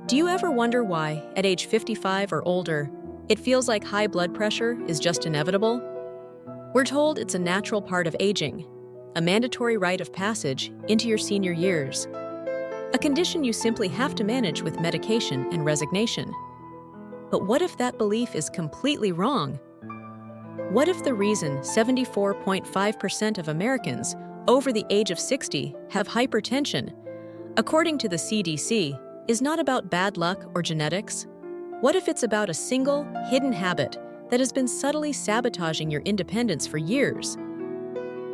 Do you ever wonder why, at age 55 or older, it feels like high blood pressure is just inevitable? We're told it's a natural part of aging, a mandatory rite of passage into your senior years, a condition you simply have to manage with medication and resignation. But what if that belief is completely wrong? What if the reason 74.5% of Americans over the age of 60 have hypertension, according to the CDC, is not about bad luck or genetics? What if it's about a single, hidden habit that has been subtly sabotaging your independence for years?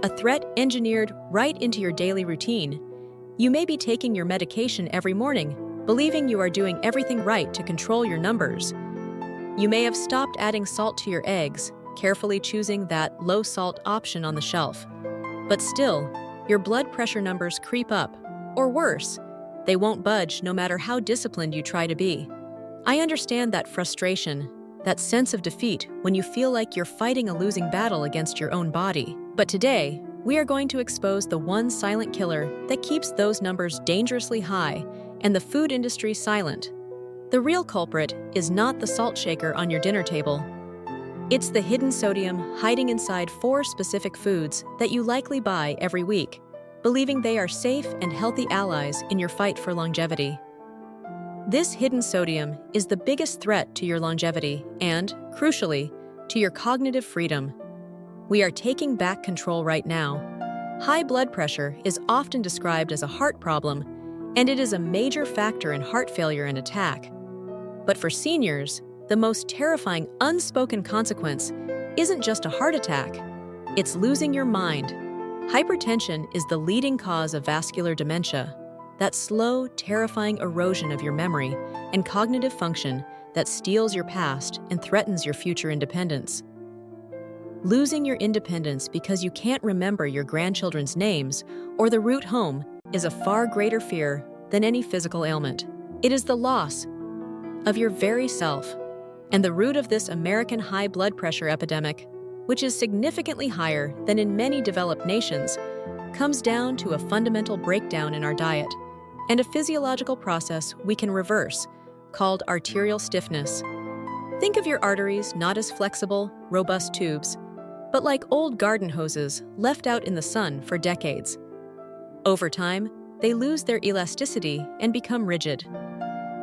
A threat engineered right into your daily routine. You may be taking your medication every morning, believing you are doing everything right to control your numbers. You may have stopped adding salt to your eggs, carefully choosing that low-salt option on the shelf. But still, your blood pressure numbers creep up, or worse, they won't budge no matter how disciplined you try to be. I understand that frustration, that sense of defeat when you feel like you're fighting a losing battle against your own body. But today, we are going to expose the one silent killer that keeps those numbers dangerously high and the food industry silent. The real culprit is not the salt shaker on your dinner table. It's the hidden sodium hiding inside 4 specific foods that you likely buy every week, believing they are safe and healthy allies in your fight for longevity. This hidden sodium is the biggest threat to your longevity and, crucially, to your cognitive freedom. We are taking back control right now. High blood pressure is often described as a heart problem, and it is a major factor in heart failure and attack. But for seniors, the most terrifying unspoken consequence isn't just a heart attack, it's losing your mind. Hypertension is the leading cause of vascular dementia, that slow, terrifying erosion of your memory and cognitive function that steals your past and threatens your future independence. Losing your independence because you can't remember your grandchildren's names or the route home is a far greater fear than any physical ailment. It is the loss of your very self. And the root of this American high blood pressure epidemic, which is significantly higher than in many developed nations, comes down to a fundamental breakdown in our diet and a physiological process we can reverse, called arterial stiffness. Think of your arteries not as flexible, robust tubes, but like old garden hoses left out in the sun for decades. Over time, they lose their elasticity and become rigid.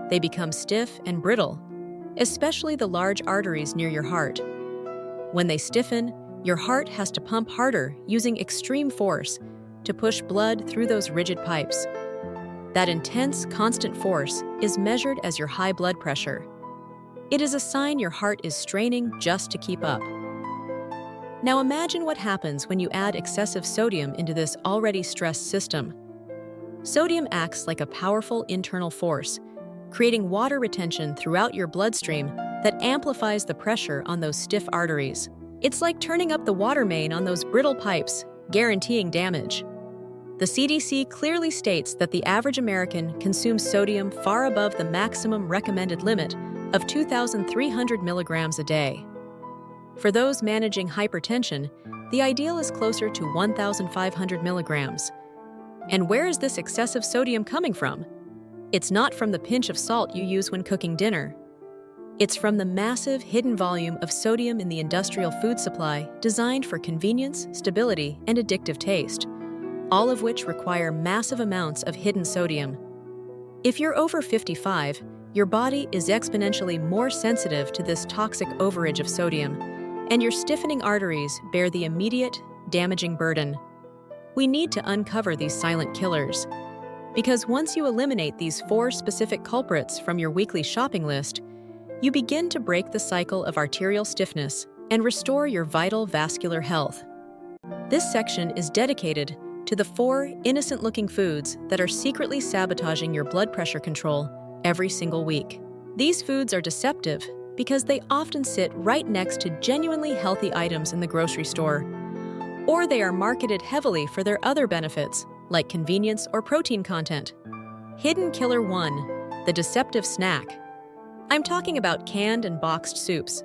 They become stiff and brittle, especially the large arteries near your heart. When they stiffen, your heart has to pump harder using extreme force to push blood through those rigid pipes. That intense, constant force is measured as your high blood pressure. It is a sign your heart is straining just to keep up. Now imagine what happens when you add excessive sodium into this already stressed system. Sodium acts like a powerful internal force, creating water retention throughout your bloodstream that amplifies the pressure on those stiff arteries. It's like turning up the water main on those brittle pipes, guaranteeing damage. The CDC clearly states that the average American consumes sodium far above the maximum recommended limit of 2,300 milligrams a day. For those managing hypertension, the ideal is closer to 1,500 milligrams. And where is this excessive sodium coming from? It's not from the pinch of salt you use when cooking dinner. It's from the massive hidden volume of sodium in the industrial food supply designed for convenience, stability, and addictive taste, all of which require massive amounts of hidden sodium. If you're over 55, your body is exponentially more sensitive to this toxic overage of sodium, and your stiffening arteries bear the immediate, damaging burden. We need to uncover these silent killers. Because once you eliminate these 4 specific culprits from your weekly shopping list, you begin to break the cycle of arterial stiffness and restore your vital vascular health. This section is dedicated to the 4 innocent-looking foods that are secretly sabotaging your blood pressure control every single week. These foods are deceptive because they often sit right next to genuinely healthy items in the grocery store, or they are marketed heavily for their other benefits, like convenience or protein content. Hidden Killer 1, the deceptive snack. I'm talking about canned and boxed soups.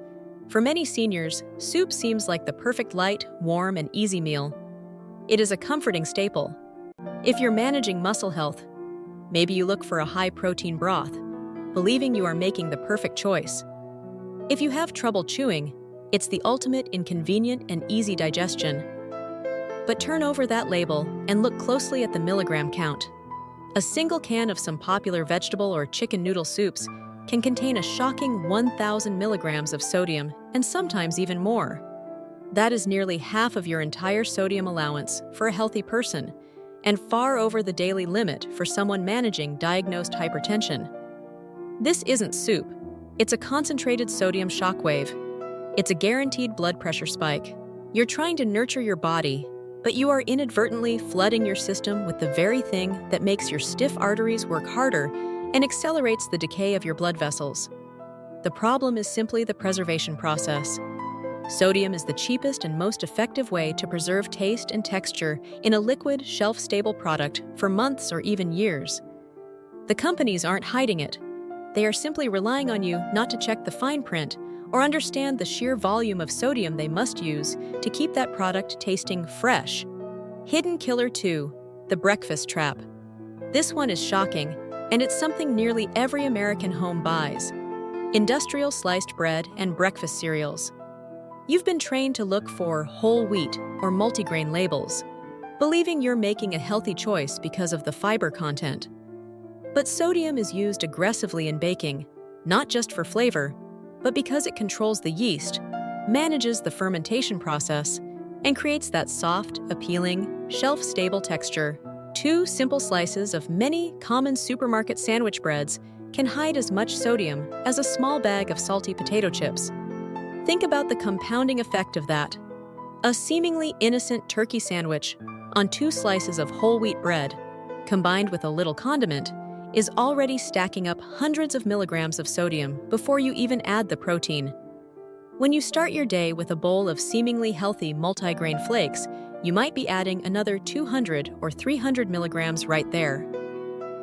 For many seniors, soup seems like the perfect light, warm, and easy meal. It is a comforting staple. If you're managing muscle health, maybe you look for a high-protein broth. believing you are making the perfect choice. If you have trouble chewing, it's the ultimate in convenient and easy digestion. But turn over that label and look closely at the milligram count. A single can of some popular vegetable or chicken noodle soups can contain a shocking 1,000 milligrams of sodium and sometimes even more. That is nearly half of your entire sodium allowance for a healthy person, and far over the daily limit for someone managing diagnosed hypertension. This isn't soup. It's a concentrated sodium shockwave. It's a guaranteed blood pressure spike. You're trying to nurture your body, but you are inadvertently flooding your system with the very thing that makes your stiff arteries work harder and accelerates the decay of your blood vessels. The problem is simply the preservation process. Sodium is the cheapest and most effective way to preserve taste and texture in a liquid, shelf-stable product for months or even years. The companies aren't hiding it. They are simply relying on you not to check the fine print or understand the sheer volume of sodium they must use to keep that product tasting fresh. Hidden killer 2, the breakfast trap. This one is shocking, and it's something nearly every American home buys: industrial sliced bread and breakfast cereals. You've been trained to look for whole wheat or multigrain labels, believing you're making a healthy choice because of the fiber content. But sodium is used aggressively in baking, not just for flavor, but because it controls the yeast, manages the fermentation process, and creates that soft, appealing, shelf-stable texture. 2 simple slices of many common supermarket sandwich breads can hide as much sodium as a small bag of salty potato chips. Think about the compounding effect of that. A seemingly innocent turkey sandwich on 2 slices of whole wheat bread, combined with a little condiment, is already stacking up hundreds of milligrams of sodium before you even add the protein. When you start your day with a bowl of seemingly healthy multigrain flakes, you might be adding another 200 or 300 milligrams right there.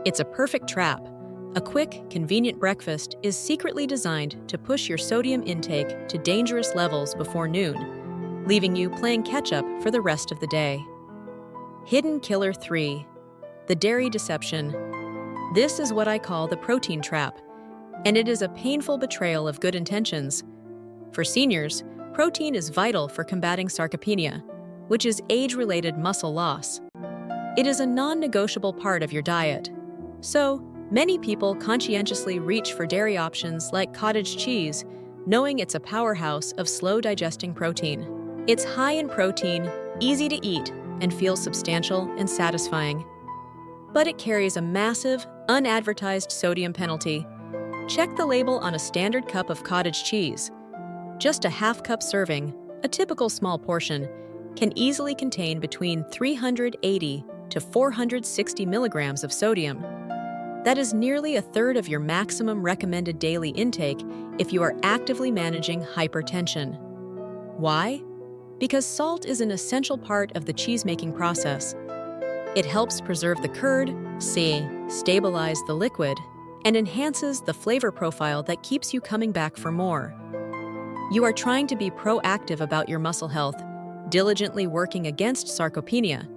It's a perfect trap. A quick, convenient breakfast is secretly designed to push your sodium intake to dangerous levels before noon, leaving you playing catch-up for the rest of the day. Hidden killer 3, the dairy deception. This is what I call the protein trap, and it is a painful betrayal of good intentions. For seniors, protein is vital for combating sarcopenia, which is age-related muscle loss. It is a non-negotiable part of your diet. So, many people conscientiously reach for dairy options like cottage cheese, knowing it's a powerhouse of slow-digesting protein. It's high in protein, easy to eat, and feels substantial and satisfying. But it carries a massive, unadvertised sodium penalty. Check the label on a standard cup of cottage cheese. Just a half-cup serving, a typical small portion, can easily contain between 380 to 460 milligrams of sodium. That is nearly a third of your maximum recommended daily intake if you are actively managing hypertension. Why? Because salt is an essential part of the cheese-making process. It helps preserve the curd, stabilize the liquid, and enhances the flavor profile that keeps you coming back for more. You are trying to be proactive about your muscle health, diligently working against sarcopenia,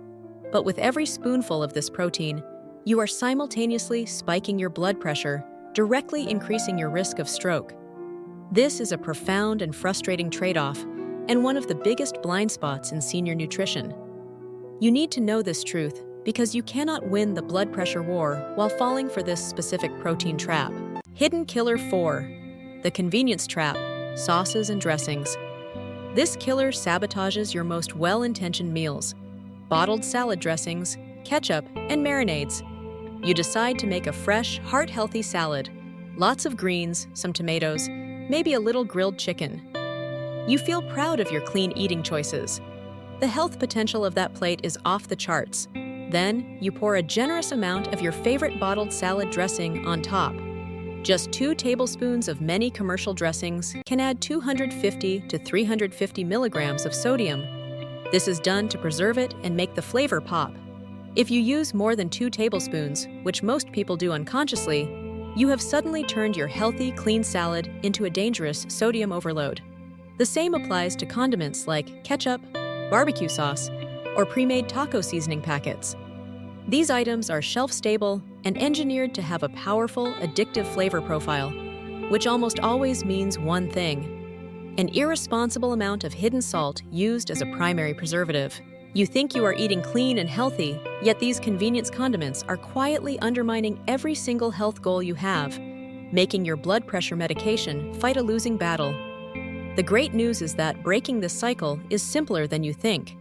but with every spoonful of this protein, you are simultaneously spiking your blood pressure, directly increasing your risk of stroke. This is a profound and frustrating trade-off, and one of the biggest blind spots in senior nutrition. You need to know this truth because you cannot win the blood pressure war while falling for this specific protein trap. Hidden killer 4, the convenience trap, sauces and dressings. This killer sabotages your most well-intentioned meals: bottled salad dressings, ketchup, and marinades. You decide to make a fresh, heart-healthy salad, lots of greens, some tomatoes, maybe a little grilled chicken. You feel proud of your clean eating choices. The health potential of that plate is off the charts. Then, you pour a generous amount of your favorite bottled salad dressing on top. Just 2 tablespoons of many commercial dressings can add 250 to 350 milligrams of sodium. This is done to preserve it and make the flavor pop. If you use more than 2 tablespoons, which most people do unconsciously, you have suddenly turned your healthy, clean salad into a dangerous sodium overload. The same applies to condiments like ketchup, barbecue sauce, or pre-made taco seasoning packets. These items are shelf-stable and engineered to have a powerful, addictive flavor profile, which almost always means one thing: an irresponsible amount of hidden salt used as a primary preservative. You think you are eating clean and healthy, yet these convenience condiments are quietly undermining every single health goal you have, making your blood pressure medication fight a losing battle. The great news is that breaking this cycle is simpler than you think.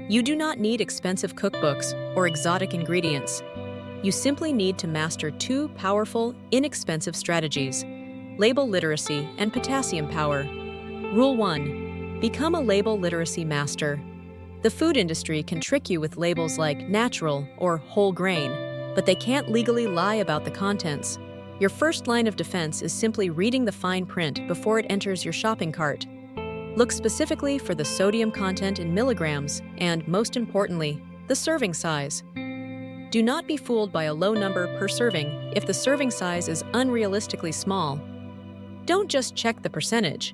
You do not need expensive cookbooks or exotic ingredients. You simply need to master two powerful, inexpensive strategies: label literacy and potassium power. Rule 1. Become a label literacy master. The food industry can trick you with labels like natural or whole grain, but they can't legally lie about the contents. Your first line of defense is simply reading the fine print before it enters your shopping cart. Look specifically for the sodium content in milligrams and, most importantly, the serving size. Do not be fooled by a low number per serving if the serving size is unrealistically small. Don't just check the percentage.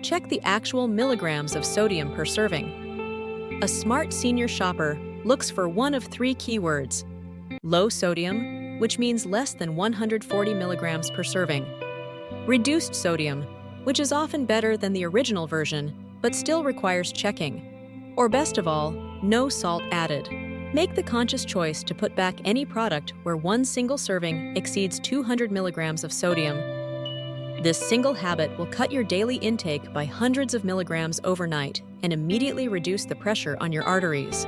Check the actual milligrams of sodium per serving. A smart senior shopper looks for one of three keywords: low sodium, which means less than 140 milligrams per serving; reduced sodium, which is often better than the original version, but still requires checking; or best of all, no salt added. Make the conscious choice to put back any product where one single serving exceeds 200 milligrams of sodium. This single habit will cut your daily intake by hundreds of milligrams overnight and immediately reduce the pressure on your arteries.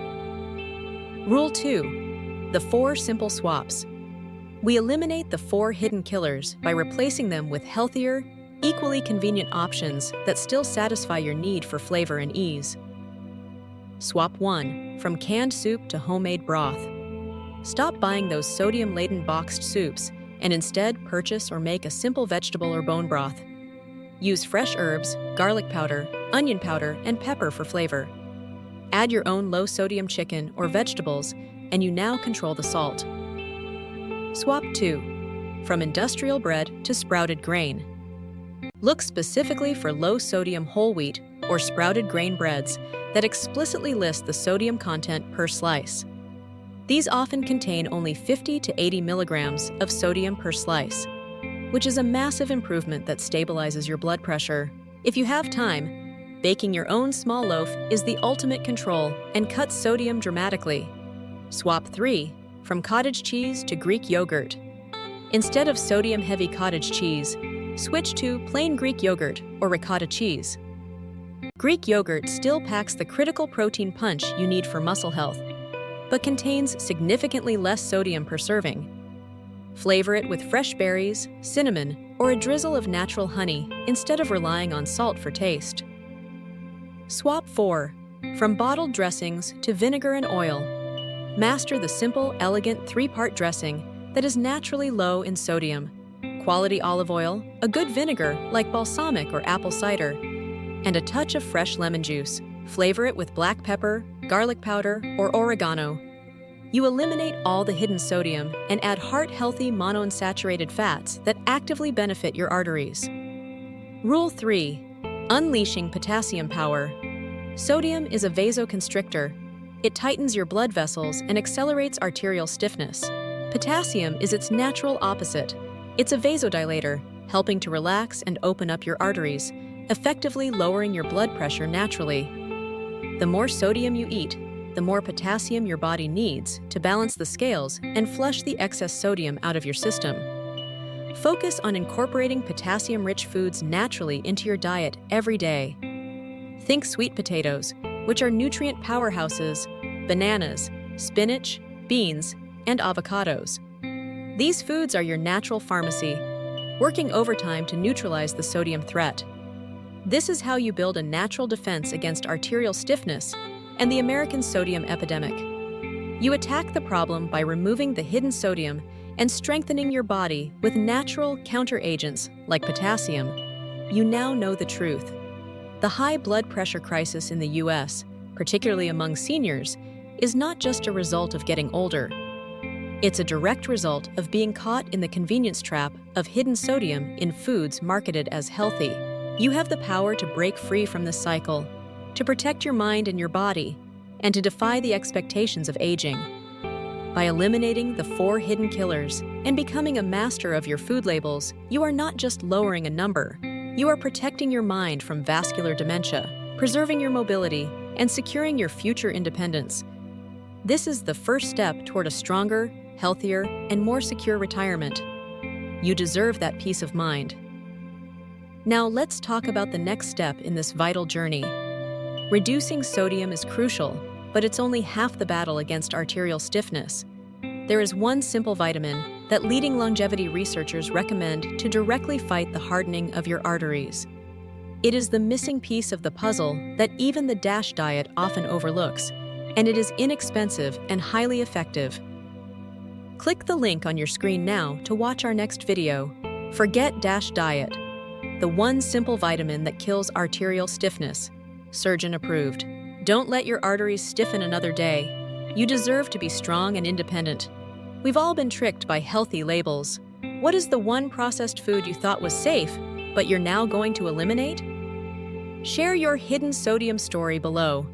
Rule 2. The 4 simple swaps. We eliminate the 4 hidden killers by replacing them with healthier, equally convenient options that still satisfy your need for flavor and ease. Swap 1. From canned soup to homemade broth. Stop buying those sodium-laden boxed soups and instead purchase or make a simple vegetable or bone broth. Use fresh herbs, garlic powder, onion powder, and pepper for flavor. Add your own low-sodium chicken or vegetables, and you now control the salt. Swap 2. From industrial bread to sprouted grain. Look specifically for low-sodium whole wheat or sprouted grain breads that explicitly list the sodium content per slice. These often contain only 50 to 80 milligrams of sodium per slice, which is a massive improvement that stabilizes your blood pressure. If you have time, baking your own small loaf is the ultimate control and cuts sodium dramatically. Swap 3. From cottage cheese to Greek yogurt. Instead of sodium-heavy cottage cheese, switch to plain Greek yogurt or ricotta cheese. Greek yogurt still packs the critical protein punch you need for muscle health, but contains significantly less sodium per serving. Flavor it with fresh berries, cinnamon, or a drizzle of natural honey instead of relying on salt for taste. Swap 4. From bottled dressings to vinegar and oil. Master the simple, elegant 3-part dressing that is naturally low in sodium. Quality olive oil, a good vinegar like balsamic or apple cider, and a touch of fresh lemon juice. Flavor it with black pepper, garlic powder, or oregano. You eliminate all the hidden sodium and add heart-healthy monounsaturated fats that actively benefit your arteries. Rule 3. Unleashing potassium power. Sodium is a vasoconstrictor. It tightens your blood vessels and accelerates arterial stiffness. Potassium is its natural opposite. It's a vasodilator, helping to relax and open up your arteries, effectively lowering your blood pressure naturally. The more sodium you eat, the more potassium your body needs to balance the scales and flush the excess sodium out of your system. Focus on incorporating potassium-rich foods naturally into your diet every day. Think sweet potatoes, which are nutrient powerhouses, bananas, spinach, beans, and avocados. These foods are your natural pharmacy, working overtime to neutralize the sodium threat. This is how you build a natural defense against arterial stiffness and the American sodium epidemic. You attack the problem by removing the hidden sodium and strengthening your body with natural counteragents like potassium. You now know the truth. The high blood pressure crisis in the U.S., particularly among seniors, is not just a result of getting older. It's a direct result of being caught in the convenience trap of hidden sodium in foods marketed as healthy. You have the power to break free from this cycle, to protect your mind and your body, and to defy the expectations of aging. By eliminating the 4 hidden killers and becoming a master of your food labels, you are not just lowering a number, you are protecting your mind from vascular dementia, preserving your mobility, and securing your future independence. This is the first step toward a stronger, healthier, and more secure retirement. You deserve that peace of mind. Now let's talk about the next step in this vital journey. Reducing sodium is crucial, but it's only half the battle against arterial stiffness. There is one simple vitamin that leading longevity researchers recommend to directly fight the hardening of your arteries. It is the missing piece of the puzzle that even the DASH diet often overlooks, and it is inexpensive and highly effective. Click the link on your screen now to watch our next video. Forget DASH diet, the one simple vitamin that kills arterial stiffness. Surgeon approved. Don't let your arteries stiffen another day. You deserve to be strong and independent. We've all been tricked by healthy labels. What is the one processed food you thought was safe, but you're now going to eliminate? Share your hidden sodium story below.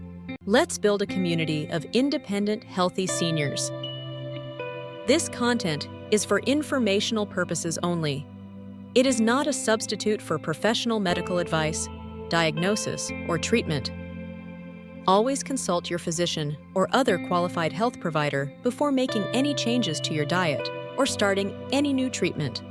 Let's build a community of independent, healthy seniors. This content is for informational purposes only. It is not a substitute for professional medical advice, diagnosis, or treatment. Always consult your physician or other qualified health provider before making any changes to your diet or starting any new treatment.